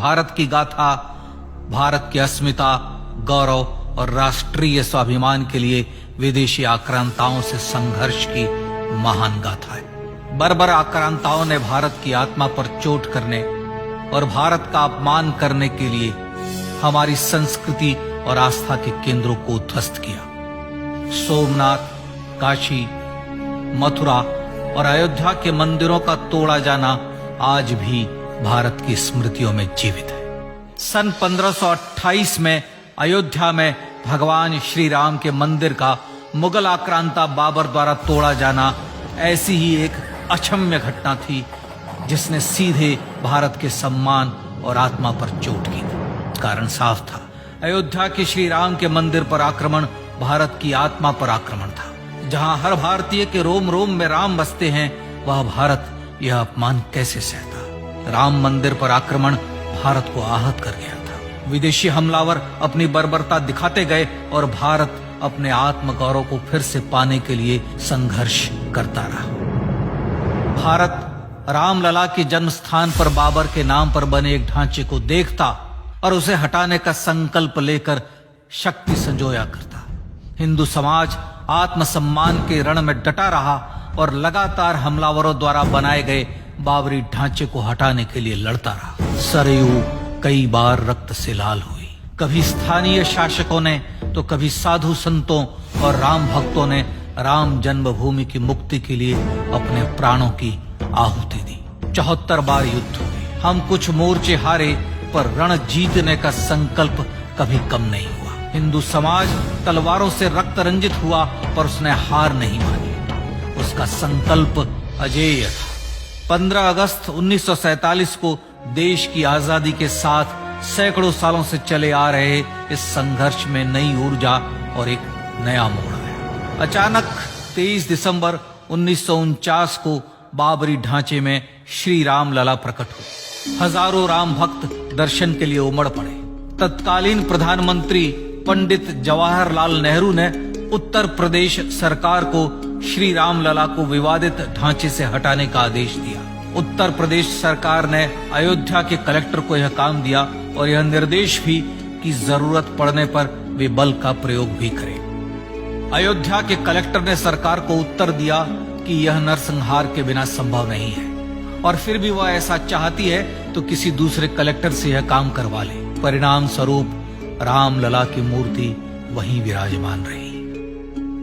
भारत की गाथा भारत की अस्मिता, गौरव और राष्ट्रीय स्वाभिमान के लिए विदेशी आक्रांताओं से संघर्ष की महान गाथा है। बर्बर आक्रांताओं ने भारत की आत्मा पर चोट करने और भारत का अपमान करने के लिए हमारी संस्कृति और आस्था के केंद्रों को ध्वस्त किया। सोमनाथ, काशी, मथुरा और अयोध्या के मंदिरों का तोड़ा जाना आज भी भारत की स्मृतियों में जीवित है। सन 1528 में अयोध्या में भगवान श्री राम के मंदिर का मुगल आक्रांता बाबर द्वारा तोड़ा जाना ऐसी ही एक अक्षम्य घटना थी जिसने सीधे भारत के सम्मान और आत्मा पर चोट की थी। कारण साफ था, अयोध्या के श्री राम के मंदिर पर आक्रमण भारत की आत्मा पर आक्रमण था। जहां हर भारतीय के रोम रोम में राम बसते हैं, वह भारत यह अपमान कैसे सहता। राम मंदिर पर आक्रमण भारत को आहत कर गया था। विदेशी हमलावर अपनी बर्बरता दिखाते गए और भारत अपने आत्मगौरव को फिर से पाने के लिए संघर्ष करता रहा। भारत रामलला के जन्म स्थान पर बाबर के नाम पर बने एक ढांचे को देखता और उसे हटाने का संकल्प लेकर शक्ति संजोया करता। हिंदू समाज आत्मसम्मान के रण में डटा रहा और लगातार हमलावरों द्वारा बनाए गए बाबरी ढांचे को हटाने के लिए लड़ता रहा। सरयू कई बार रक्त से लाल हुई। कभी स्थानीय शासकों ने तो कभी साधु संतों और राम भक्तों ने राम जन्मभूमि की मुक्ति के लिए अपने प्राणों की आहुति दी। 74 बार युद्ध हुए। हम कुछ मोर्चे हारे, पर रण जीतने का संकल्प कभी कम नहीं हुआ। हिंदू समाज तलवारों से रक्त रंजित हुआ, पर उसने हार नहीं मानी। उसका संकल्प अजेय था। 15 अगस्त 1947 को देश की आजादी के साथ सैकड़ों सालों से चले आ रहे इस संघर्ष में नई ऊर्जा और एक नया मोड़ आया। अचानक 23 दिसंबर 1949 को बाबरी ढांचे में श्री राम लला प्रकट हुए। हजारों राम भक्त दर्शन के लिए उमड़ पड़े। तत्कालीन प्रधानमंत्री पंडित जवाहरलाल नेहरू ने उत्तर प्रदेश सरकार को श्री राम लला को विवादित ढांचे से हटाने का आदेश दिया। उत्तर प्रदेश सरकार ने अयोध्या के कलेक्टर को यह काम दिया और यह निर्देश भी कि जरूरत पड़ने पर वे बल का प्रयोग भी करें। अयोध्या के कलेक्टर ने सरकार को उत्तर दिया कि यह नरसंहार के बिना संभव नहीं है, और फिर भी वह ऐसा चाहती है तो किसी दूसरे कलेक्टर से यह काम करवा ले। परिणाम स्वरूप रामलला की मूर्ति वहीं विराजमान रही।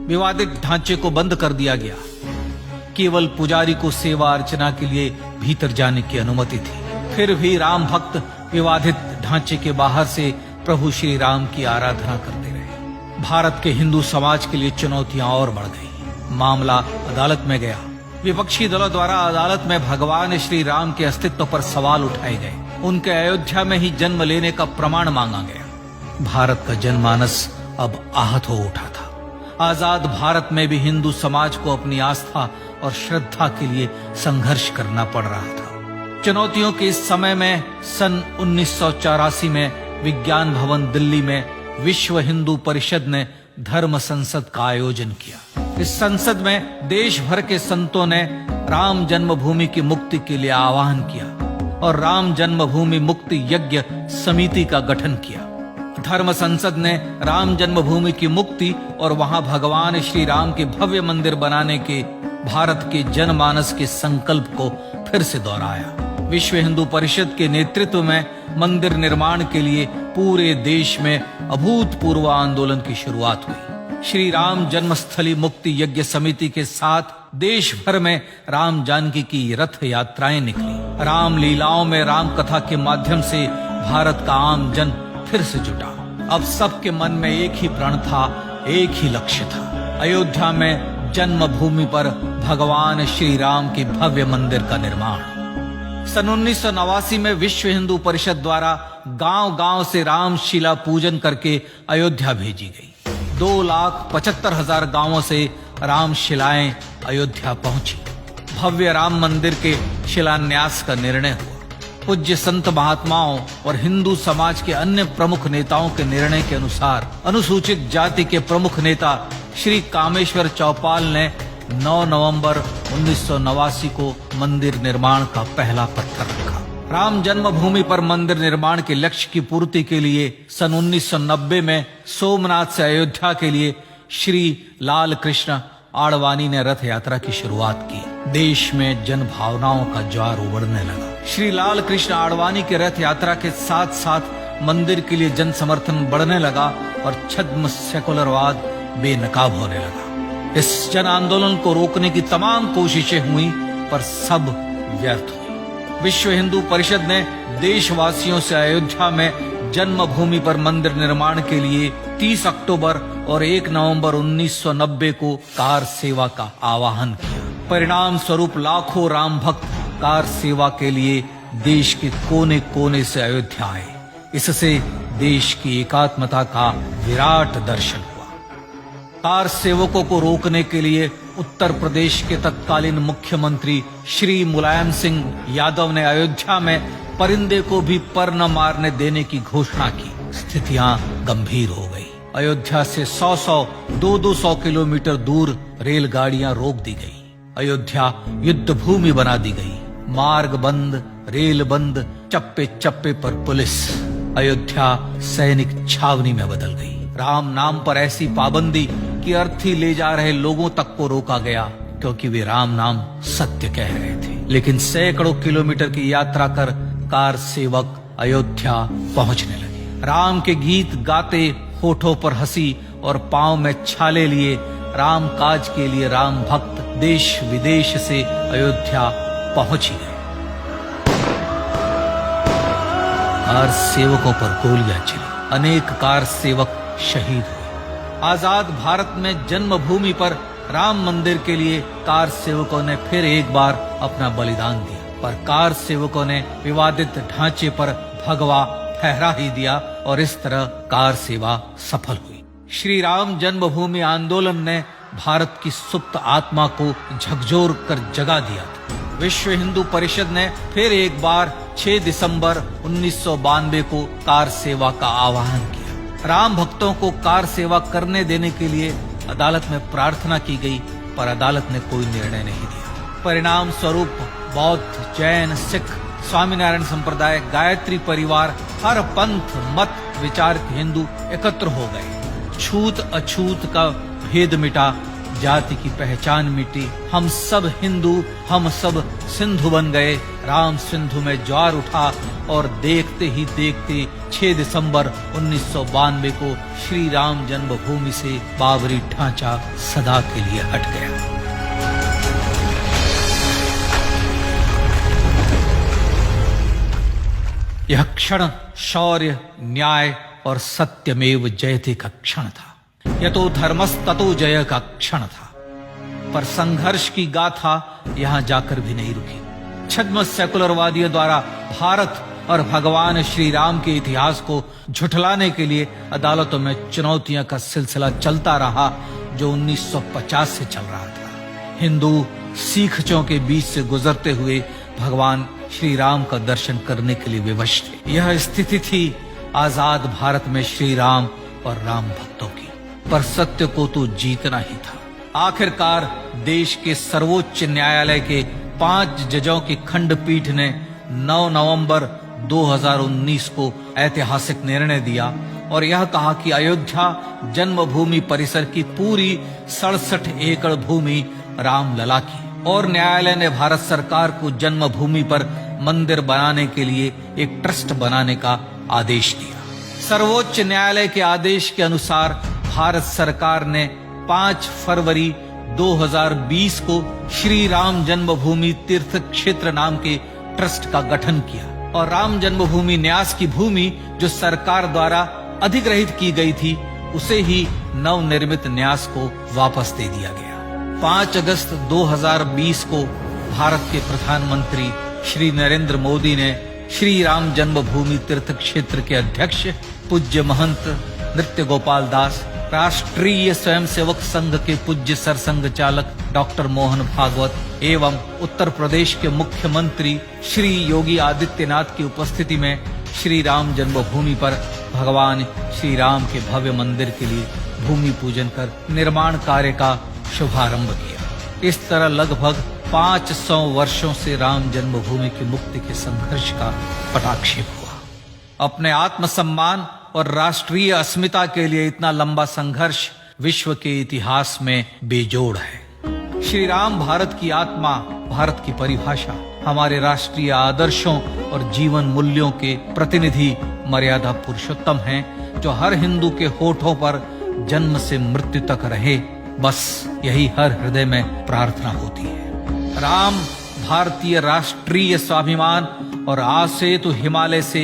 विवादित ढांचे को बंद कर दिया गया। केवल पुजारी को सेवा अर्चना के लिए भीतर जाने की अनुमति थी। फिर भी राम भक्त विवादित ढांचे के बाहर से प्रभु श्री राम की आराधना करते रहे। भारत के हिंदू समाज के लिए चुनौतियां और बढ़ गई। मामला अदालत में गया। विपक्षी दलों द्वारा अदालत में भगवान श्री राम के अस्तित्व पर सवाल उठाए गए। उनके अयोध्या में ही जन्म लेने का प्रमाण मांगा गया। भारत का जनमानस अब आहत हो उठा था। आजाद भारत में भी हिंदू समाज को अपनी आस्था और श्रद्धा के लिए संघर्ष करना पड़ रहा था। चुनौतियों के इस समय में सन 1984 में विज्ञान भवन दिल्ली में विश्व हिंदू परिषद ने धर्म संसद का आयोजन किया। इस संसद में देश भर के संतों ने राम जन्मभूमि की मुक्ति के लिए आह्वान किया और राम जन्मभूमि मुक्ति यज्ञ समिति का गठन किया। धर्म संसद ने राम जन्मभूमि की मुक्ति और वहां भगवान श्री राम के भव्य मंदिर बनाने के भारत के जनमानस के संकल्प को फिर से दोहराया। विश्व हिंदू परिषद के नेतृत्व में मंदिर निर्माण के लिए पूरे देश में अभूतपूर्व आंदोलन की शुरुआत हुई। श्री राम जन्मस्थली मुक्ति यज्ञ समिति के साथ देश भर में राम जानकी की रथ यात्राएं निकली। राम लीलाओं में राम कथा के माध्यम से भारत का आम जन फिर से जुटा। अब सबके मन में एक ही प्रण था, एक ही लक्ष्य था। अयोध्या में जन्मभूमि पर भगवान श्री राम के भव्य मंदिर का निर्माण। सन 1989 में विश्व हिंदू परिषद द्वारा गांव-गांव से रामशिला पूजन करके अयोध्या भेजी गई। 2,75,000 गांवों से रामशिलाएं अयोध्या पहुंची। भव्य राम मंदिर के शिलान्यास का निर्णय हुआ। पूज्य संत महात्माओं और हिंदू समाज के अन्य प्रमुख नेताओं के निर्णय के अनुसार अनुसूचित जाति के प्रमुख नेता श्री कामेश्वर चौपाल ने 9 नवंबर 1989 को मंदिर निर्माण का पहला पत्थर रखा। राम जन्मभूमि पर मंदिर निर्माण के लक्ष्य की पूर्ति के लिए सन 1990 में सोमनाथ से अयोध्या के लिए श्री लाल कृष्ण आडवाणी ने रथ यात्रा की शुरुआत की। देश में जन भावनाओं का ज्वार उमड़ने लगा। श्री लाल कृष्ण आडवाणी के रथ यात्रा के साथ साथ मंदिर के लिए जन समर्थन बढ़ने लगा और छद्म सेकुलरवाद बेनकाब होने लगा। इस जन आंदोलन को रोकने की तमाम कोशिशें हुई पर सब व्यर्थ हुई। विश्व हिंदू परिषद ने देशवासियों से अयोध्या में जन्मभूमि पर मंदिर निर्माण के लिए 30 अक्टूबर और 1 नवंबर 1990 को कार सेवा का आह्वान किया। परिणाम स्वरूप लाखों राम भक्त कार सेवा के लिए देश के कोने कोने से अयोध्या आए। इससे देश की एकात्मता का विराट दर्शन हुआ। कार सेवकों को रोकने के लिए उत्तर प्रदेश के तत्कालीन मुख्यमंत्री श्री मुलायम सिंह यादव ने अयोध्या में परिंदे को भी पर न मारने देने की घोषणा की। स्थितियां गंभीर हो गई। अयोध्या से 100 200 किलोमीटर दूर रेलगाड़ियां रोक दी गई। अयोध्या युद्ध भूमि बना दी गई। मार्ग बंद, रेल बंद, चप्पे चप्पे पर पुलिस। अयोध्या सैनिक छावनी में बदल गई। राम नाम पर ऐसी पाबंदी कि अर्थी ले जा रहे लोगों तक को रोका गया क्योंकि वे राम नाम सत्य कह रहे थे। लेकिन सैकड़ों किलोमीटर की यात्रा कर कार सेवक अयोध्या पहुंचने लगे। राम के गीत गाते, होठों पर हंसी और पांव में छाले लिए राम काज के लिए राम भक्त देश विदेश से अयोध्या पहुंच ही गए। कार सेवकों पर गोलियां चली। अनेक कार सेवक शहीद हुए। आजाद भारत में जन्मभूमि पर राम मंदिर के लिए कार सेवकों ने फिर एक बार अपना बलिदान दिया, पर कार सेवकों ने विवादित ढांचे पर भगवा फहरा ही दिया और इस तरह कार सेवा सफल हुई। श्री राम जन्मभूमि आंदोलन ने भारत की सुप्त आत्मा को झकझोर कर जगा दिया था। विश्व हिंदू परिषद ने फिर एक बार 6 दिसंबर 1992 को कार सेवा का आह्वान किया। राम भक्तों को कार सेवा करने देने के लिए अदालत में प्रार्थना की गई, पर अदालत ने कोई निर्णय नहीं दिया। परिणाम स्वरूप बौद्ध, जैन, सिख, स्वामीनारायण संप्रदाय, गायत्री परिवार, हर पंथ मत विचार के हिंदू एकत्र हो गए। छूत अछूत का भेद मिटा, जाति की पहचान मिटी। हम सब हिंदू, हम सब सिंधु बन गए। राम सिंधु में ज्वार उठा और देखते ही देखते 6 दिसंबर 1992 को श्री राम जन्मभूमि से बाबरी ढांचा सदा के लिए हट गया। यह क्षण शौर्य, न्याय और सत्यमेव जयते का क्षण था। यह तो धर्मस्ततो जय का क्षण था। पर संघर्ष की गाथा यहां जाकर भी नहीं रुकी। छद्म सेकुलरवादियों द्वारा भारत और भगवान श्री राम के इतिहास को झुठलाने के लिए अदालतों में चुनौतियों का सिलसिला चलता रहा, जो 1950 से चल रहा था। हिंदू सिखों के बीच से गुजरते हुए भगवान श्री राम का दर्शन करने के लिए विवश थे। यह स्थिति थी आजाद भारत में श्री राम और राम भक्तों की। पर सत्य को तो जीतना ही था। आखिरकार देश के सर्वोच्च न्यायालय के 5 जजों की खंडपीठ ने 9 नवंबर 2019 को ऐतिहासिक निर्णय दिया और यह कहा कि अयोध्या जन्मभूमि परिसर की पूरी 67 एकड़ भूमि रामलला की। और न्यायालय ने भारत सरकार को जन्मभूमि पर मंदिर बनाने के लिए एक ट्रस्ट बनाने का आदेश दिया। सर्वोच्च न्यायालय के आदेश के अनुसार भारत सरकार ने 5 फरवरी 2020 को श्री राम जन्मभूमि तीर्थ क्षेत्र नाम के ट्रस्ट का गठन किया और राम जन्मभूमि न्यास की भूमि जो सरकार द्वारा अधिग्रहित की गई थी, उसे ही नवनिर्मित न्यास को वापस दे दिया गया। 5 अगस्त 2020 को भारत के प्रधानमंत्री श्री नरेंद्र मोदी ने श्री राम जन्मभूमि तीर्थ क्षेत्र के अध्यक्ष पूज्य महंत नृत्य गोपाल दास, राष्ट्रीय स्वयंसेवक संघ के पूज्य सरसंघ चालक डॉक्टर मोहन भागवत एवं उत्तर प्रदेश के मुख्यमंत्री श्री योगी आदित्यनाथ की उपस्थिति में श्री राम जन्मभूमि पर भगवान श्री राम के भव्य मंदिर के लिए भूमि पूजन कर निर्माण कार्य का शुभारंभ किया। इस तरह लगभग 500 वर्षों से राम जन्मभूमि की मुक्ति के संघर्ष का पटाक्षेप हुआ। अपने आत्मसम्मान और राष्ट्रीय अस्मिता के लिए इतना लंबा संघर्ष विश्व के इतिहास में बेजोड़ है। श्री राम भारत की आत्मा, भारत की परिभाषा, हमारे राष्ट्रीय आदर्शों और जीवन मूल्यों के प्रतिनिधि मर्यादा पुरुषोत्तम हैं, जो हर हिंदू के होठों पर जन्म से मृत्यु तक रहे। बस यही हर हृदय में प्रार्थना होती है। राम भारतीय राष्ट्रीय स्वाभिमान और आसेतु हिमालय से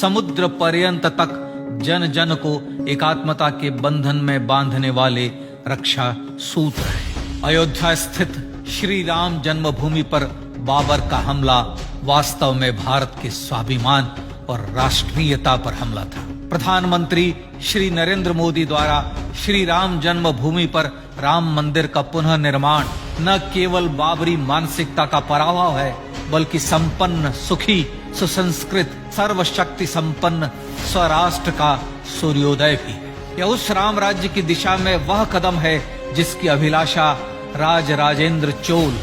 समुद्र पर्यंत तक जन जन को एकात्मता के बंधन में बांधने वाले रक्षा सूत्र है। अयोध्या स्थित श्री राम जन्मभूमि पर बाबर का हमला वास्तव में भारत के स्वाभिमान और राष्ट्रीयता पर हमला था। प्रधानमंत्री श्री नरेंद्र मोदी द्वारा श्री राम जन्मभूमि पर राम मंदिर का पुनः निर्माण न केवल बाबरी मानसिकता का पराभव है, बल्कि संपन्न, सुखी, सुसंस्कृत, सर्वशक्ति संपन्न स्वराष्ट्र का सूर्योदय भी है। यह उस राम राज्य की दिशा में वह कदम है जिसकी अभिलाषा राज राजेंद्र चोल,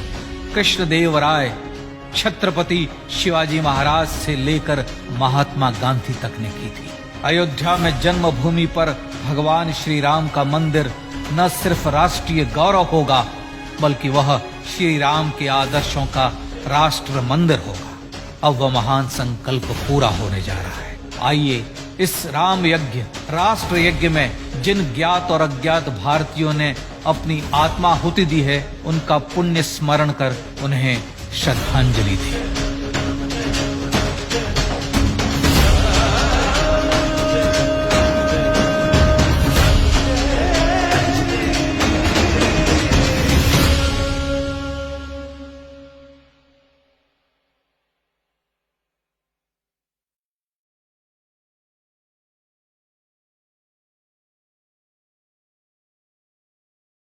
कृष्णदेव राय, छत्रपति शिवाजी महाराज से लेकर महात्मा गांधी तक ने की थी। अयोध्या में जन्मभूमि पर भगवान श्री राम का मंदिर न सिर्फ राष्ट्रीय गौरव होगा, बल्कि वह श्री राम के आदर्शों का राष्ट्र मंदिर होगा। अब वह महान संकल्प पूरा होने जा रहा है। आइए इस राम यज्ञ, राष्ट्र यज्ञ में जिन ज्ञात और अज्ञात भारतीयों ने अपनी आत्माहुति दी है, उनका पुण्य स्मरण कर उन्हें श्रद्धांजलि दी।